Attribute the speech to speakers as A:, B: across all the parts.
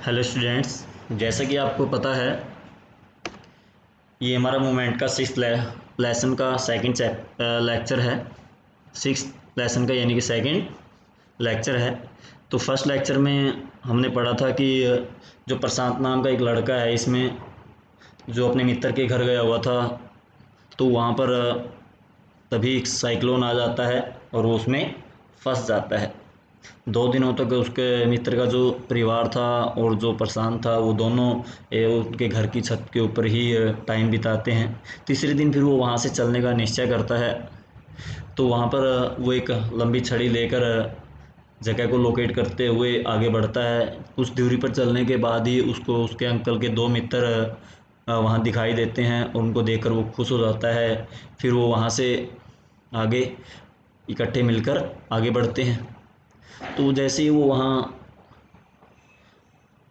A: Hello students, जैसा कि आपको पता है ये हमारा मोमेंट का लेसन का सेकंड लेक्चर है। सिक्स लेसन का यानी कि सेकंड लेक्चर है। तो फर्स्ट लेक्चर में हमने पढ़ा था कि जो प्रशांत नाम का एक लड़का है, इसमें जो अपने मित्र के घर गया हुआ था, तो वहाँ पर तभी एक साइक्लोन आ जाता है और वो उसमें फंस जाता है। 2 दिनों तक उसके मित्र का जो परिवार था और जो प्रशांत था वो दोनों उनके घर की छत के ऊपर ही टाइम बिताते हैं। तीसरे दिन फिर वो वहाँ से चलने का निश्चय करता है। तो वहाँ पर वो एक लंबी छड़ी लेकर जगह को लोकेट करते हुए आगे बढ़ता है। कुछ दूरी पर चलने के बाद ही उसको उसके अंकल के 2 मित्र वहाँ दिखाई देते हैं और उनको देखकर वो खुश हो जाता है। फिर वो वहाँ से आगे इकट्ठे मिलकर आगे बढ़ते हैं। तो जैसे ही वो वहाँ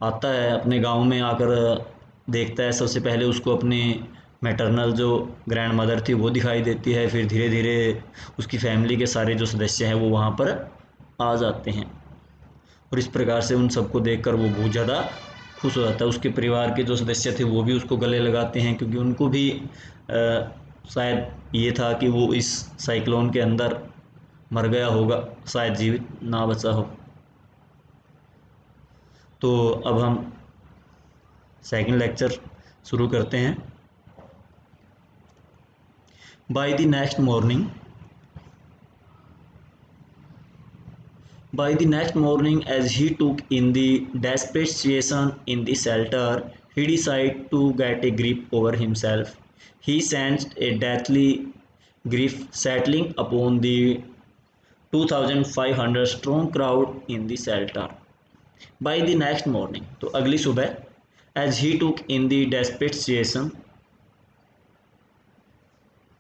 A: आता है, अपने गांव में आकर देखता है, सबसे पहले उसको अपनी मैटरनल जो ग्रैंड मदर थी वो दिखाई देती है। फिर धीरे धीरे उसकी फैमिली के सारे जो सदस्य हैं वो वहाँ पर आ जाते हैं और इस प्रकार से उन सबको देखकर वो बहुत ज़्यादा खुश हो जाता है। उसके परिवार के जो सदस्य थे वो भी उसको गले लगाते हैं, क्योंकि उनको भी शायद ये था कि वो इस साइक्लोन के अंदर मर गया होगा, शायद जीवित ना बचा हो। तो अब हम सेकंड लेक्चर शुरू करते हैं। By the next morning as he took in the desperate situation in the shelter, he decided to get a grip over himself. He sensed a deathly grief settling upon the 2500 strong crowd in the shelter. By the next morning, तो अगली सुबह, as he took in the desperate situation,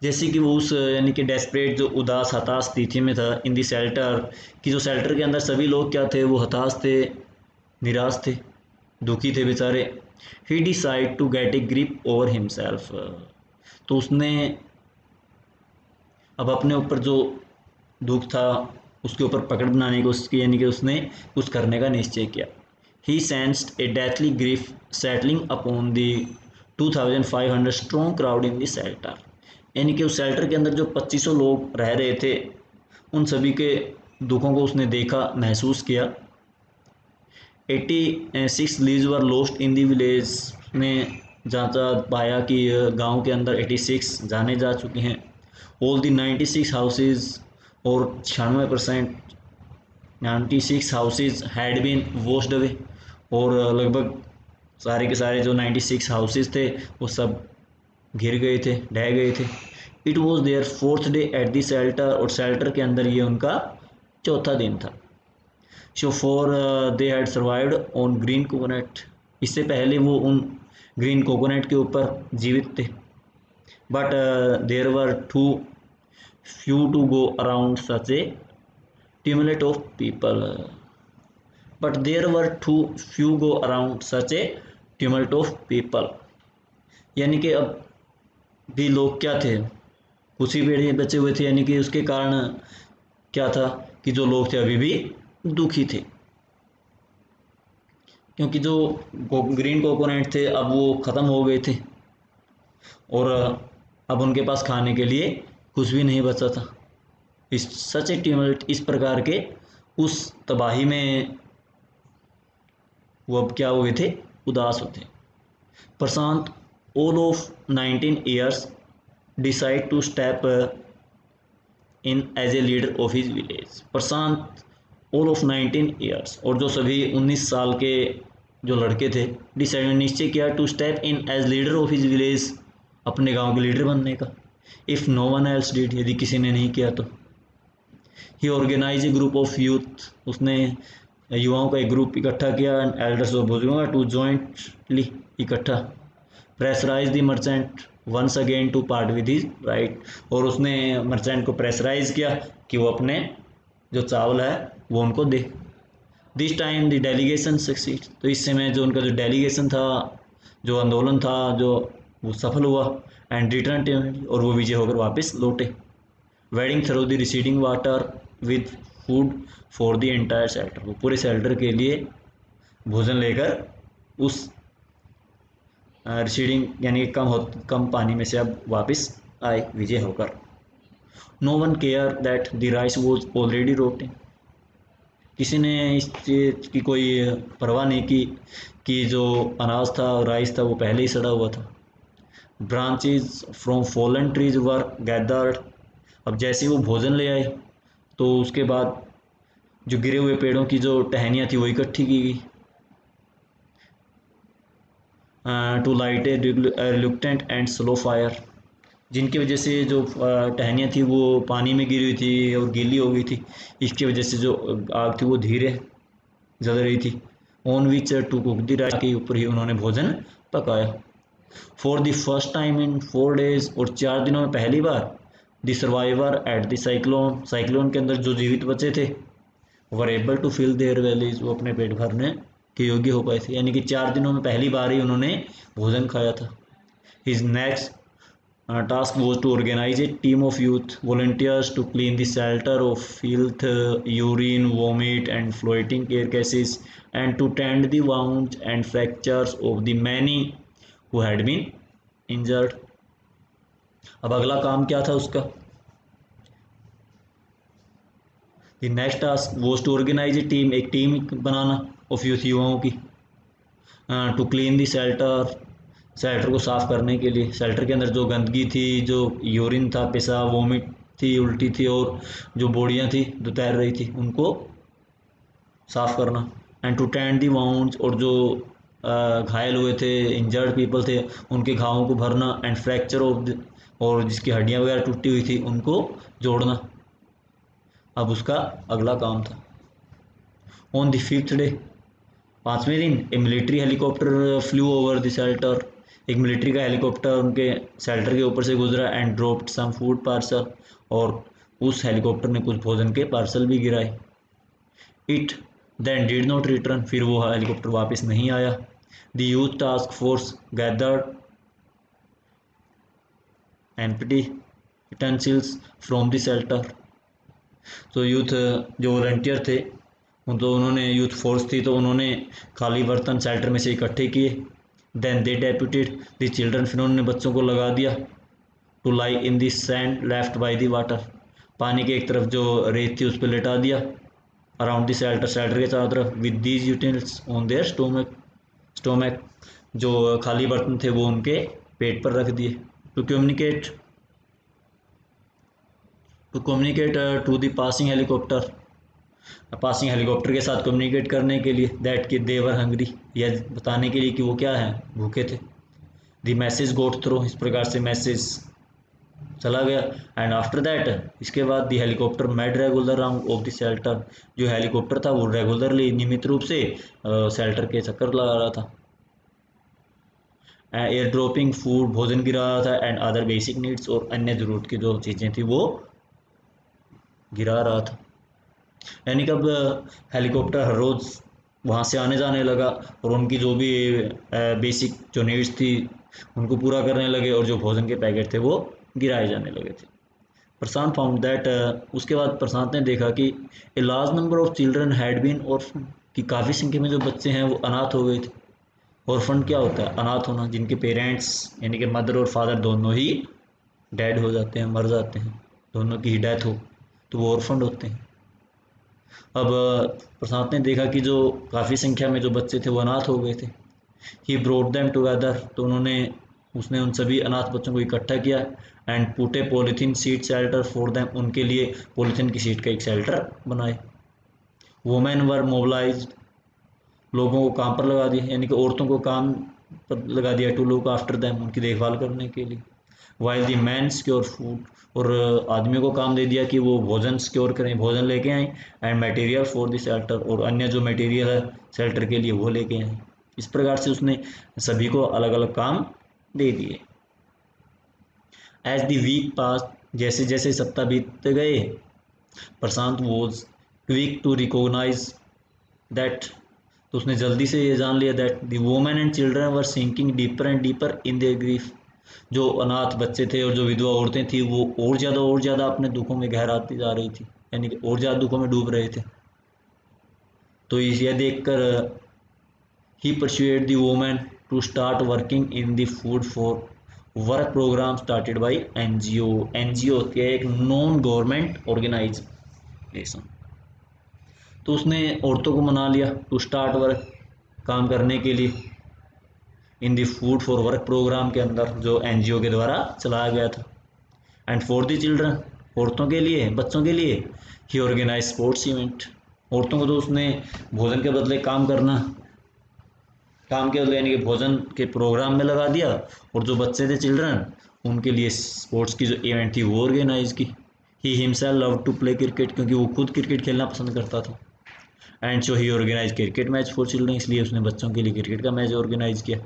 A: जैसे कि वो उस यानी कि desperate जो उदास हताश स्थिति में था, इन दी शेल्टर कि जो शेल्टर के अंदर सभी लोग क्या थे, वो हताश थे, निराश थे, दुखी थे बेचारे। He decide to get a grip over himself, तो उसने अब अपने ऊपर जो दुख था उसके ऊपर पकड़ बनाने की कोशिश की, यानी कि उसने कुछ करने का निश्चय किया। He sensed a deathly grief settling upon the 2500 strong crowd in the shelter, यानी कि उस शेल्टर के अंदर जो 2500 लोग रह रहे थे उन सभी के दुखों को उसने देखा, महसूस किया। 86 leaves were lost in the village, ने जांचा पाया कि गांव के अंदर 86 जाने जा चुके हैं। ऑल दी 96 हाउसेज, और 96% 96 houses had been washed away, और लगभग सारे के सारे जो 96 हाउसेज थे वो सब घिर गए थे, ढह गए थे। It was there 4th day at the shelter, और शेल्टर के अंदर ये उनका 4था दिन था। So for they had survived on green coconut, इससे पहले वो उन ग्रीन कोकोनट के ऊपर जीवित थे। But there were too few to go around such a tumult of people, but there were too few go around such a tumult of people, यानी कि अब भी लोग क्या थे, कुछ ही पेड़ बचे हुए थे, यानी कि उसके कारण क्या था कि जो लोग थे अभी भी दुखी थे, क्योंकि जो ग्रीन कोकोनट थे अब वो ख़त्म हो गए थे और अब उनके पास खाने के लिए कुछ भी नहीं बचा था। इस सच ए ट्यूमल्ट, इस प्रकार के उस तबाही में वो अब क्या हुए थे, उदास होते। Prashant all of 19 years decide to step in as a leader of his village. Prashant all of 19 years, और जो सभी 19 साल के जो लड़के थे, डिसाइड निश्चय किया to step in as leader of his village, अपने गांव के लीडर बनने का। If no one else did, यदि किसी ने नहीं किया तो। He organize a group of youth, उसने युवाओं का एक ग्रुप इकट्ठा किया, एल्डर्स और बुजुर्गों का टू जॉइंटली इकट्ठा। Pressurise the merchant once again to part with his right, और उसने मर्चेंट को प्रेशराइज किया कि वो अपने जो चावल है वो उनको दे। This time the delegation succeed, तो इस समय जो उनका जो डेलीगेशन था, जो आंदोलन था, जो वो सफल हुआ। एंड रिटर्न, और वो विजय होकर वापस लौटे। Wedding through the receding water with food for the entire shelter, वो पूरे शेल्टर के लिए भोजन लेकर उस रिसीडिंग यानी कि कम पानी में से अब वापस आए विजय होकर। No one care that the rice was already rotting. किसी ने इस चीज़ की कोई परवाह नहीं की कि जो अनाज था, राइस था, वो पहले ही सड़ा हुआ था। Branches from fallen trees were gathered. अब जैसे ही वो भोजन ले आए तो उसके बाद जो गिरे हुए पेड़ों की जो टहनियाँ थी वो इकट्ठी की गई। To light a reluctant and slow fire, जिनकी वजह से जो टहनियाँ थी वो पानी में गिरी हुई थी और गीली हो गई थी। इसकी वजह से जो आग थी वो धीरे जल रही थी। On which to cook the rice, के ऊपर ही उन्होंने भोजन पकाया। For the first time in 4 days, और 4 दिनों में पहली बार the survivor at the cyclone, cyclone के अंदर जो जीवित बचे थे were able to fill their bellies, वो अपने पेट भरने के योग्य हो पाए थे। यानी कि 4 दिनों में पहली बार ही उन्होंने भोजन खाया था। His next task was to organize a team of youth volunteers to clean the shelter of filth, urine, vomit, and floating carcasses, and to tend the wounds and fractures of the many who had been injured. अब अगला काम क्या था उसका? The next task was to organize a team, एक team बनाना of youth, युवाओं की, to clean the shelter, shelter को साफ़ करने के लिए। शेल्टर के अंदर जो गंदगी थी, जो यूरिन था, पेशाब, वोमिट थी, उल्टी थी, और जो बोड़ियाँ थी जो तैर रही थी, उनको साफ़ करना। And to tend the wounds, और जो घायल हुए थे, इंजर्ड पीपल थे, उनके घावों को भरना। एंड फ्रैक्चर ऑफ, और जिसकी हड्डियाँ वगैरह टूटी हुई थी उनको जोड़ना। अब उसका अगला काम था। ऑन द 5th डे, 5वें दिन, a military helicopter flew over the shelter, एक मिलिट्री का हेलीकॉप्टर उनके शेल्टर के ऊपर से गुजरा। And dropped some food parcel, और उस हेलीकॉप्टर ने कुछ भोजन के पार्सल भी गिराए। It then did not return, फिर वो हेलीकॉप्टर वापस नहीं आया। The youth task force gathered empty utensils from the shelter. तो यूथ जो वॉलंटियर थे, तो उन्होंने, यूथ फोर्स थी, तो उन्होंने खाली बर्तन शेल्टर में से इकट्ठे किए। Then they deputed the children, फिर उन्होंने बच्चों को लगा दिया to lie in the sand left by the water, पानी के एक तरफ जो रेत थी उस पर लेटा दिया। अराउंड द शेल्टर, शेल्टर के चारों तरफ। With these utensils on their stomach, जो खाली बर्तन थे वो उनके पेट पर रख दिए। To communicate to the passing helicopter, passing helicopter के साथ कम्युनिकेट करने के लिए। दैट कि दे वर हंग्री, यह बताने के लिए कि वो क्या है, भूखे थे। द मैसेज गोट थ्रू, इस प्रकार से मैसेज चला गया। एंड आफ्टर दैट, इसके बाद the helicopter made regular round of the shelter, जो हेलीकॉप्टर था वो रेगुलरली, नियमित रूप से शेल्टर के चक्कर लगा रहा था। एयर ड्रॉपिंग फूड, भोजन गिरा रहा था। एंड अदर बेसिक नीड्स, और अन्य ज़रूरत की जो चीज़ें थी वो गिरा रहा था। यानी कि अब हेलीकॉप्टर हर रोज़ वहाँ से आने जाने लगा, और उनकी जो भी बेसिक जो नीड्स थी उनको पूरा करने लगे, और जो भोजन के पैकेट थे वो गिराए जाने लगे थे। प्रशांत फाउंड दैट, उसके बाद प्रशांत ने देखा कि a large number of children had been orphan, कि काफ़ी संख्या में जो बच्चे हैं वो अनाथ हो गए थे। ऑर्फन क्या होता है? अनाथ होना, जिनके पेरेंट्स यानी कि मदर और फादर दोनों ही डेड हो जाते हैं, मर जाते हैं, दोनों की ही डेथ हो, तो वो ऑर्फन होते हैं। अब प्रशांत ने देखा कि जो काफ़ी संख्या में जो बच्चे थे वो अनाथ हो गए थे। ही ब्रोड देम टुगेदर, तो उसने उन सभी अनाथ बच्चों को इकट्ठा किया। And put A polythene seat shelter for them, उनके लिए पॉलीथीन की सीट का एक शेल्टर बनाए। वुमेन वर मोबिलाइज्ड, लोगों को काम पर लगा दिया, यानी कि औरतों को काम पर लगा दिया। टू लुक आफ्टर देम, उनकी देखभाल करने के लिए। While the man secure food, और आदमियों को काम दे दिया कि वो भोजन सिक्योर करें, भोजन लेके आएँ। And material for the shelter, और अन्य जो मटेरियल है शेल्टर के लिए वो लेके आएँ। इस प्रकार से उसने सभी को अलग अलग काम दे दिए। एज द वीक पास, जैसे जैसे सप्ताह बीतते गए, Prashant was quick to recognise that, तो उसने जल्दी से ये जान लिया that the women and children were sinking deeper and deeper in their grief, जो अनाथ बच्चे थे और जो विधवा औरतें थी वो और ज़्यादा अपने दुखों में गहराती जा रही थी, यानी कि और ज़्यादा दुखों में डूब रहे थे। तो यह देखकर he persuade the women to start working in the food for work programme started by NGO. NGO होती है एक नॉन गवर्नमेंट ऑर्गेनाइजेशन। तो उसने औरतों को मना लिया टू स्टार्ट वर्क, काम करने के लिए, in the food for work programme के अंदर जो एनजीओ के द्वारा चलाया गया था। एंड फॉर द चिल्ड्रन, औरतों के लिए, बच्चों के लिए, ही ऑर्गेनाइज स्पोर्ट्स इवेंट। औरतों को तो उसने भोजन के बदले काम करना, काम के बदले यानी कि भोजन के प्रोग्राम में लगा दिया, और जो बच्चे थे चिल्ड्रन उनके लिए स्पोर्ट्स की जो इवेंट थी वो ऑर्गेनाइज की। He himself love to play cricket, क्योंकि वो खुद क्रिकेट खेलना पसंद करता था। And so he organise cricket match for children, इसलिए उसने बच्चों के लिए क्रिकेट का मैच ऑर्गेनाइज किया।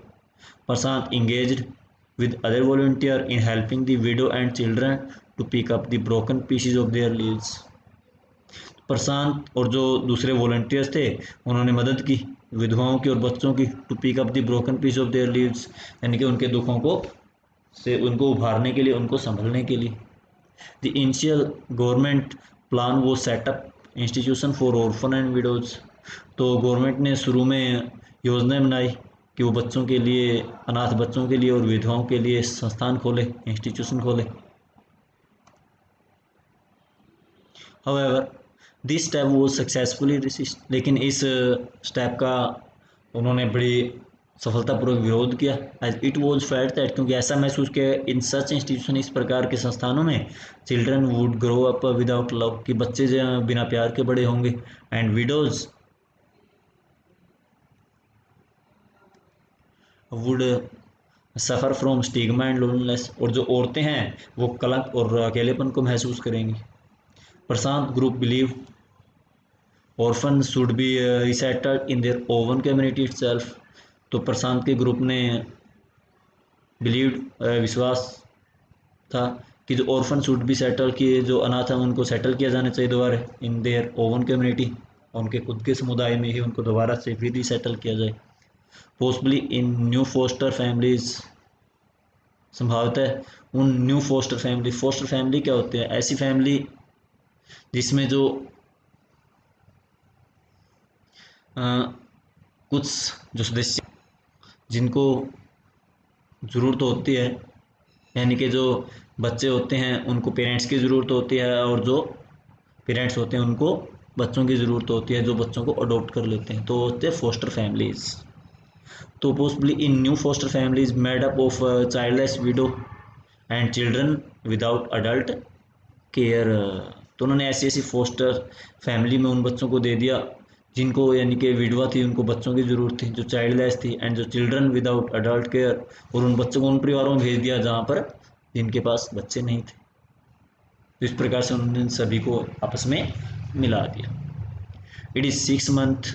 A: प्रशांत engaged with other volunteer in helping the widow and children to pick up the broken pieces of their lives। प्रशांत और जो दूसरे वॉलंटियर्स थे उन्होंने मदद की विधवाओं की और बच्चों की, to pick up the broken piece of their lives, यानी कि उनके दुखों को से उनको उभारने के लिए, उनको संभलने के लिए। द इनिशियल गवर्नमेंट प्लान वो setup institution for orphan and widows. तो गवर्नमेंट ने शुरू में योजनाएं बनाई कि वो बच्चों के लिए, अनाथ बच्चों के लिए और विधवाओं के लिए संस्थान खोले, इंस्टीट्यूशन खोले। हाउएवर दिस स्टेप वो सक्सेसफुली रिसिस्ट, लेकिन इस स्टेप का उन्होंने बड़ी सफलतापूर्वक विरोध किया। As it was felt that, क्योंकि ऐसा महसूस किया इन सच इंस्टीट्यूशन, इस प्रकार के संस्थानों में, children would grow up without love, कि बच्चे जो बिना प्यार के बड़े होंगे। And widows would suffer from stigma and loneliness, और जो औरतें हैं वो कलंक और अकेलेपन को महसूस करेंगी। Prashant group believe orphan should be resettled in their own community itself. तो प्रशांत के ग्रुप ने बिलीव्ड, विश्वास था कि जो ऑर्फन शुड बी सेटल, किए जो अनाथ हैं उनको सेटल किया जाना चाहिए दोबारा इन देयर ओवन कम्युनिटी, उनके खुद के समुदाय में ही उनको दोबारा से फिर रिसेटल किया जाए। Possibly in new foster families, संभवतः उन new foster family. Foster family क्या होते हैं? ऐसी फैमिली जिसमें जो कुछ जो सदस्य जिनको ज़रूरत होती है, यानी कि जो बच्चे होते हैं उनको पेरेंट्स की ज़रूरत होती है, और जो पेरेंट्स होते हैं उनको बच्चों की ज़रूरत होती है, जो बच्चों को अडॉप्ट कर लेते हैं, तो होते हैं फोस्टर फैमिलीज़। तो possibly in new foster families made up of childless widow and children without adult care. तो उन्होंने ऐसी ऐसी फोस्टर फैमिली में उन बच्चों को दे दिया जिनको, यानी कि विधवा थी, उनको बच्चों की ज़रूरत थी, जो चाइल्डलेस थी, एंड जो चिल्ड्रन विदाउट अडल्ट केयर, और उन बच्चों को उन परिवारों में भेज दिया जहाँ पर जिनके पास बच्चे नहीं थे। तो इस प्रकार से उन्होंने सभी को आपस में मिला दिया। It is 6 months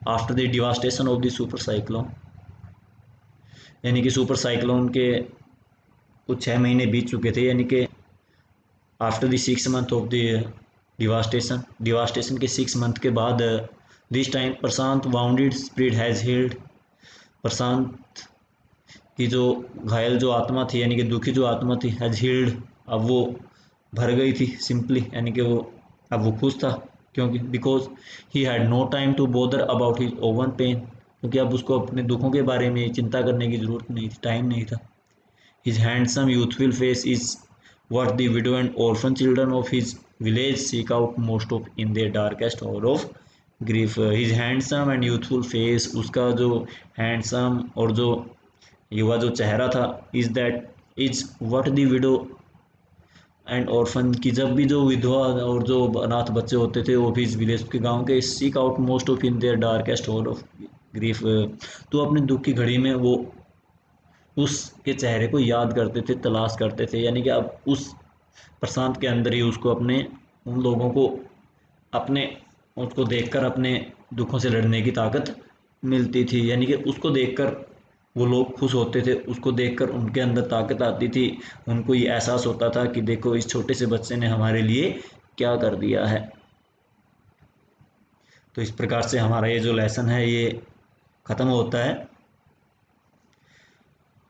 A: after the devastation of the super cyclone, यानी कि सुपर साइक्लोन के कुछ 6 महीने बीत चुके थे, यानी कि after the 6 months of the devastation के 6 months के बाद, this time Prashant wounded spirit has healed. Prashant की जो घायल जो आत्मा थी, यानी कि दुखी जो आत्मा थी, हैज़ हील्ड, अब वो भर गई थी सिंपली, यानी कि वो अब वो खुश था, क्योंकि because he had no time to bother about his own pain, क्योंकि अब उसको अपने दुखों के बारे में चिंता करने की ज़रूरत नहीं थी, टाइम नहीं था। His handsome youthful face is what the widow and orphan children of his village seek out most of in their darkest hour of grief। his handsome and youthful face, उसका जो हैंडसम और जो युवा जो चेहरा था, is what the widow and orphan की, जब भी जो विधवा और जो अनाथ बच्चे होते थे वो भी इस विलेज के गांव के, seek out most of in their darkest होर ऑफ ग्रीफ, तो अपने दुख की घड़ी में वो उसके चेहरे को याद करते थे, तलाश करते थे, यानी कि अब उस प्रशांत के अंदर ही उसको अपने उन लोगों को अपने उसको देखकर अपने दुखों से लड़ने की ताकत मिलती थी, यानी कि उसको देखकर वो लोग खुश होते थे, उसको देखकर उनके अंदर ताकत आती थी, उनको ये एहसास होता था कि देखो इस छोटे से बच्चे ने हमारे लिए क्या कर दिया है। तो इस प्रकार से हमारा ये जो लेसन है ये ख़त्म होता है।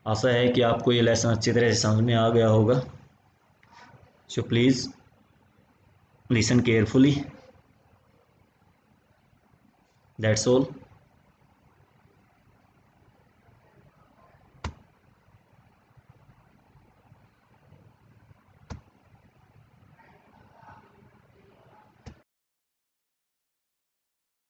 A: आशा है कि आपको ये लेसन अच्छी तरह से समझ में आ गया होगा। So please listen carefully. That's all.